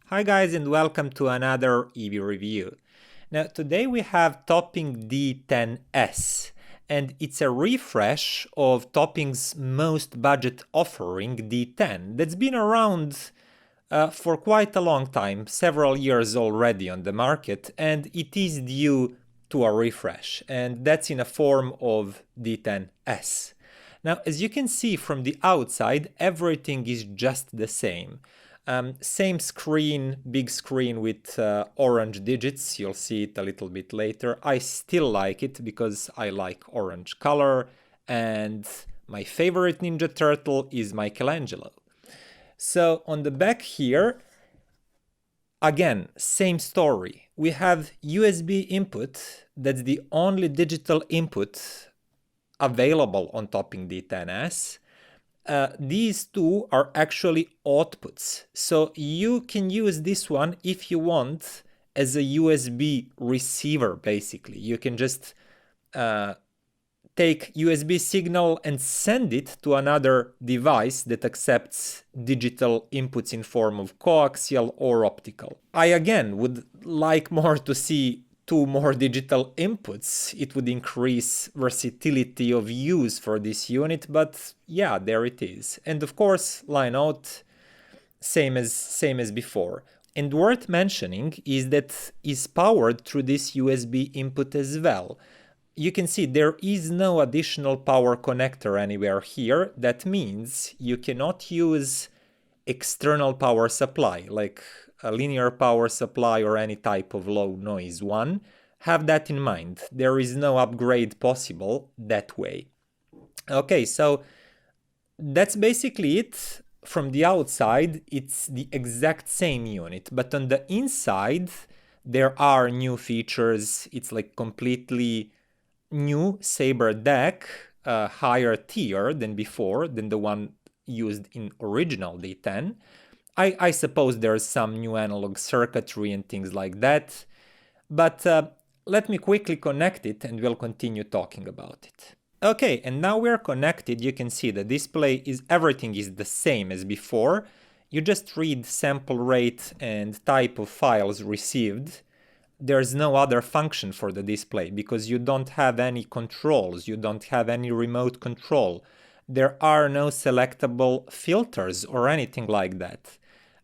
Hi guys and welcome to another EV review. Now today we have Topping D10s and it's a refresh of Topping's most budget offering D10 that's been around for quite a long time, several years already on the market, and it is due to a refresh, and that's in a form of D10s. Now, as you can see from the outside, everything is just the same. Same screen, big screen with orange digits. You'll see it a little bit later. I still like it because I like orange color, and my favorite Ninja Turtle is Michelangelo. So on the back here, again, same story. We have USB input. That's the only digital input available on Topping D10s. These two are actually outputs. So you can use this one if you want as a USB receiver, basically. You can just take USB signal and send it to another device that accepts digital inputs in form of coaxial or optical. I again would like more to see two more digital inputs. It would increase versatility of use for this unit, but yeah, there it is. And of course, line out, same as before. And worth mentioning is that is powered through this USB input as well. You can see there is no additional power connector anywhere here. That means you cannot use external power supply, like a linear power supply or any type of low noise one. Have that in mind. There is no upgrade possible that way. Okay, so that's basically it. From the outside, it's the exact same unit, but on the inside, there are new features. It's like completely new Saber DAC, higher tier than before, than the one used in original D10. I suppose there's some new analog circuitry and things like that, but let me quickly connect it and we'll continue talking about it. Okay, and now we're connected. You can see the display is everything is the same as before. You just read sample rate and type of files received. There's no other function for the display because you don't have any controls, you don't have any remote control. There are no selectable filters or anything like that.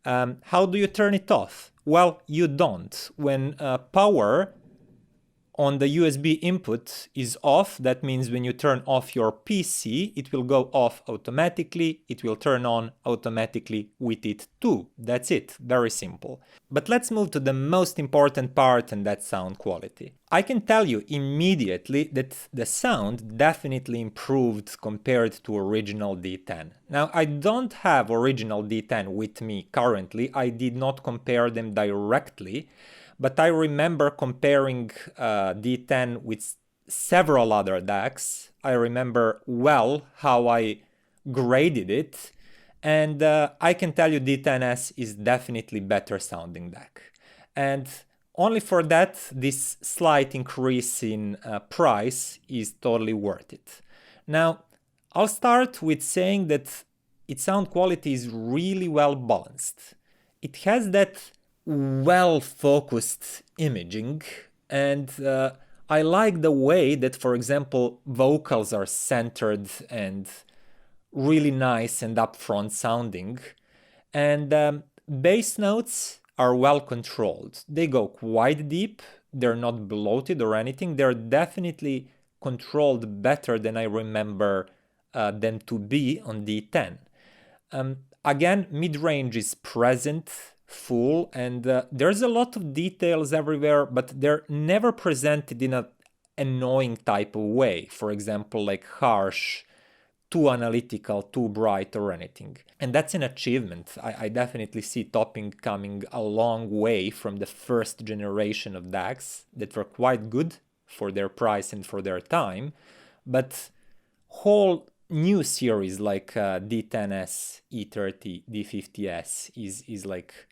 How do you turn it off? Well, you don't. When power on the USB input is off, that means when you turn off your PC, it will go off automatically, it will turn on automatically with it too. That's it, very simple. But let's move to the most important part, and that's sound quality. I can tell you immediately that the sound definitely improved compared to original D10. Now, I don't have original D10 with me currently, I did not compare them directly, but I remember comparing D10 with several other DACs. I remember well how I graded it, and I can tell you D10s is definitely better sounding DAC. And only for that, this slight increase in price is totally worth it. Now, I'll start with saying that its sound quality is really well balanced. It has that well-focused imaging, and I like the way that, for example, vocals are centered and really nice and upfront sounding, and bass notes are well controlled. They go quite deep, they're not bloated or anything, they're definitely controlled better than I remember them to be on D10. Again, mid-range is present, full, and there's a lot of details everywhere, but they're never presented in an annoying type of way. For example, like harsh, too analytical, too bright or anything. And that's an achievement. I definitely see Topping coming a long way from the first generation of DACs that were quite good for their price and for their time, but whole new series like D10s, E30, D50s is like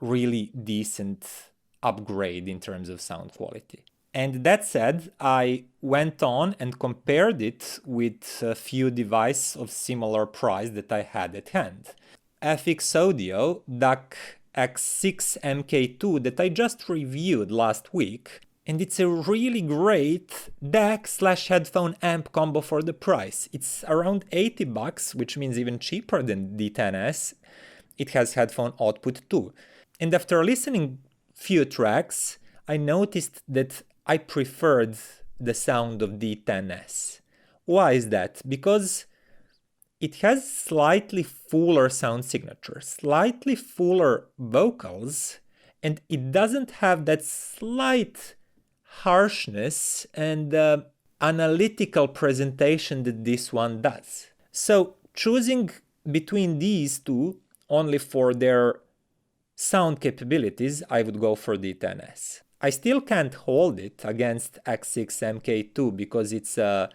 really decent upgrade in terms of sound quality. And that said, I went on and compared it with a few devices of similar price that I had at hand. FX-Audio DAC X6 MKII that I just reviewed last week, and it's a really great DAC/headphone amp combo for the price. It's around $80, which means even cheaper than D10s. It has headphone output too. And after listening few tracks, I noticed that I preferred the sound of D10s. Why is that? Because it has slightly fuller sound signature, slightly fuller vocals, and it doesn't have that slight harshness and analytical presentation that this one does. So choosing between these two only for their sound capabilities, I would go for D10s. I still can't hold it against X6 MKII because it's a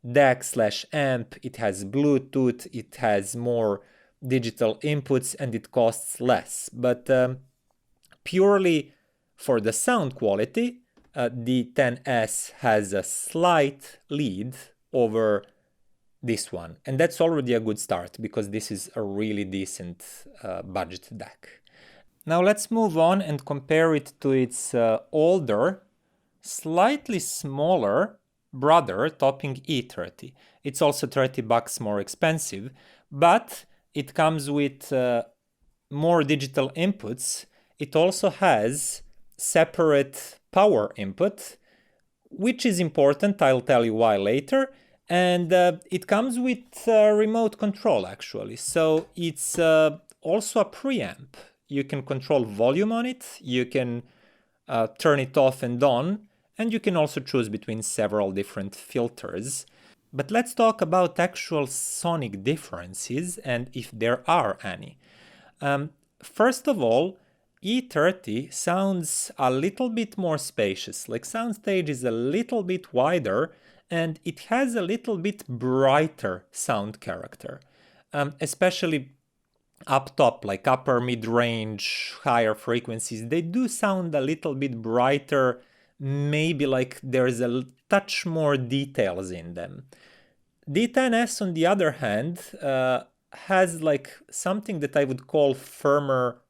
DAC/amp, it has Bluetooth, it has more digital inputs, and it costs less. But purely for the sound quality, D10s has a slight lead over this one. And that's already a good start because this is a really decent budget DAC. Now let's move on and compare it to its older, slightly smaller brother, Topping E30. It's also $30 more expensive, but it comes with more digital inputs. It also has separate power input, which is important. I'll tell you why later. And it comes with remote control, actually. So it's also a preamp. You can control volume on it, you can turn it off and on, and you can also choose between several different filters. But let's talk about actual sonic differences and if there are any. First of all, E30 sounds a little bit more spacious, like soundstage is a little bit wider and it has a little bit brighter sound character, especially up top, like upper mid-range, higher frequencies, they do sound a little bit brighter, maybe like there's a touch more details in them. D10s, on the other hand, has like something that I would call firmer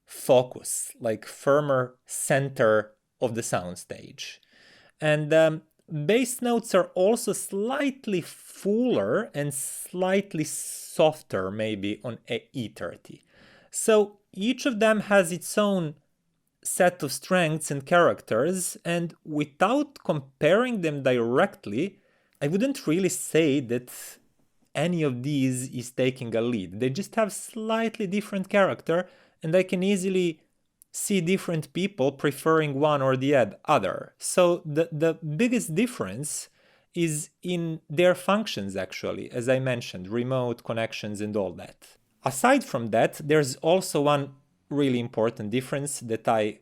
focus, like firmer center of the soundstage. And bass notes are also slightly fuller and slightly softer maybe on E30. So each of them has its own set of strengths and characters, and without comparing them directly, I wouldn't really say that any of these is taking a lead. They just have slightly different character, and I can easily see different people preferring one or the other. So the biggest difference is in their functions, actually, as I mentioned, remote connections and all that. Aside from that, there's also one really important difference that I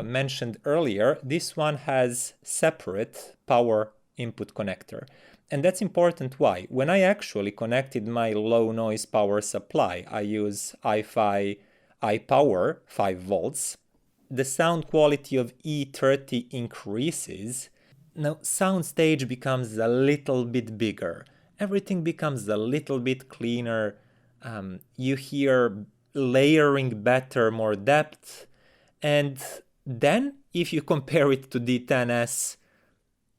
mentioned earlier. This one has separate power input connector. And that's important. Why? When I actually connected my low noise power supply, I use hifi iPower 5 volts, the sound quality of E30 increases. Now soundstage becomes a little bit bigger. Everything becomes a little bit cleaner. You hear layering better, more depth. And then if you compare it to D10s,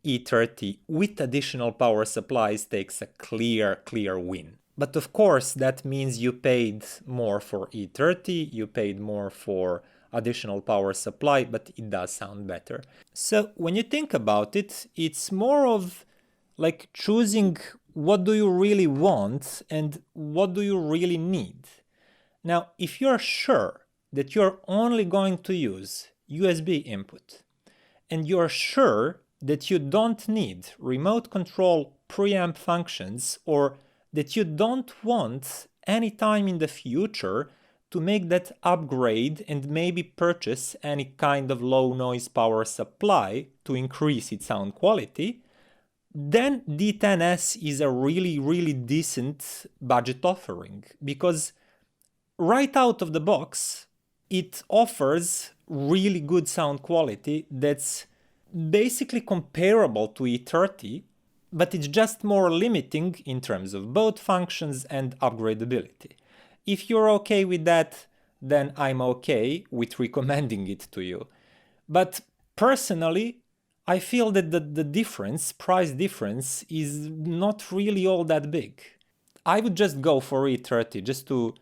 E30 with additional power supplies takes a clear win. But of course, that means you paid more for E30, you paid more for additional power supply, but it does sound better. So when you think about it, it's more of like choosing what do you really want and what do you really need. Now, if you're sure that you're only going to use USB input and you're sure that you don't need remote control preamp functions, or that you don't want any time in the future to make that upgrade and maybe purchase any kind of low noise power supply to increase its sound quality, then D10s is a really decent budget offering, because right out of the box it offers really good sound quality that's basically comparable to E30, but it's just more limiting in terms of both functions and upgradability. If you're okay with that, then I'm okay with recommending it to you. But personally, I feel that the difference, price difference, is not really all that big. I would just go for E30 just to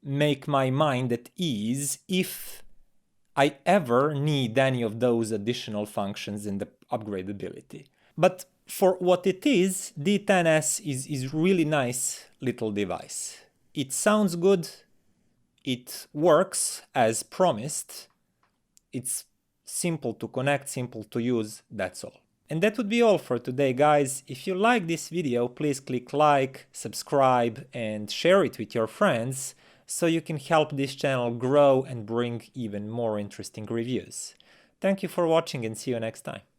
make my mind at ease if I ever need any of those additional functions in the upgradability. But for what it is, D10s is really nice little device. It sounds good, it works as promised, it's simple to connect, simple to use, that's all. And that would be all for today, guys. If you like this video, please click like, subscribe, and share it with your friends so you can help this channel grow and bring even more interesting reviews. Thank you for watching and see you next time.